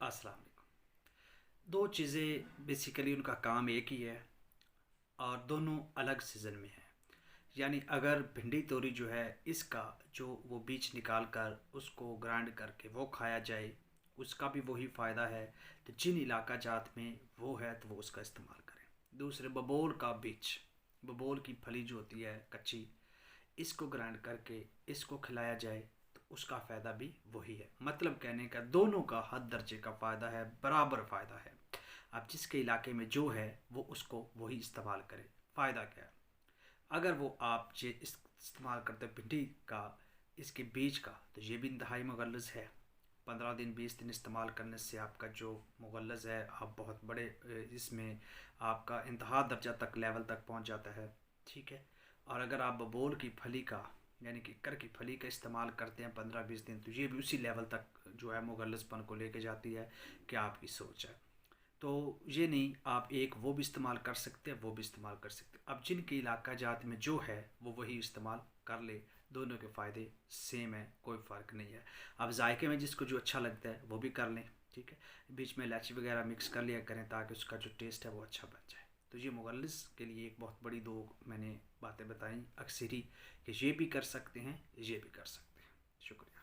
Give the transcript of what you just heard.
अस्सलाम वालेकुम। दो चीज़ें बेसिकली उनका काम एक ही है और दोनों अलग सीज़न में है। यानी अगर भिंडी तोरी जो है इसका जो वो बीज निकाल कर उसको ग्राइंड करके वो खाया जाए, उसका भी वही फ़ायदा है। तो जिन इलाका जात में वो है तो वो उसका इस्तेमाल करें। दूसरे बबोल का बीज, बबोल की फली जो होती है कच्ची, इसको ग्राइंड करके इसको खिलाया जाए तो उसका फ़ायदा भी वही है। मतलब कहने का दोनों का हद दर्जे का फ़ायदा है, बराबर फ़ायदा है। आप जिसके इलाके में जो है वो उसको वही इस्तेमाल करें। फ़ायदा क्या है? अगर वो आप ये इस्तेमाल करते हैं भिंडी का, इसके बीज का, तो ये भी इंतहाई मुगल्लज़ है। 15 दिन 20 दिन इस्तेमाल करने से आपका जो मुगल्लज़ है आप बहुत बड़े इसमें आपका इंतहा दर्जा तक लेवल तक पहुंच जाता है। ठीक है। और अगर आप बबोल की फली का यानी कि कर की फली का इस्तेमाल करते हैं 15 20 दिन, तो ये भी उसी लेवल तक जो है मुगल्लज़पन को लेके जाती है कि आपकी सोच है। तो ये नहीं, आप एक वो भी इस्तेमाल कर सकते हैं, वो भी इस्तेमाल कर सकते हैं। अब जिनके इलाका जात में जो है वो वही इस्तेमाल कर ले। दोनों के फ़ायदे सेम है, कोई फ़र्क नहीं है। अब जायके में जिसको जो अच्छा लगता है वो भी कर लें। ठीक है। बीच में इलायची वगैरह मिक्स कर लिया करें ताकि उसका जो टेस्ट है वो अच्छा बन जाए। तो ये मुगल्लिस के लिए एक बहुत बड़ी दो मैंने बातें बताई अक्सरी कि ये भी कर सकते हैं, ये भी कर सकते हैं। शुक्रिया।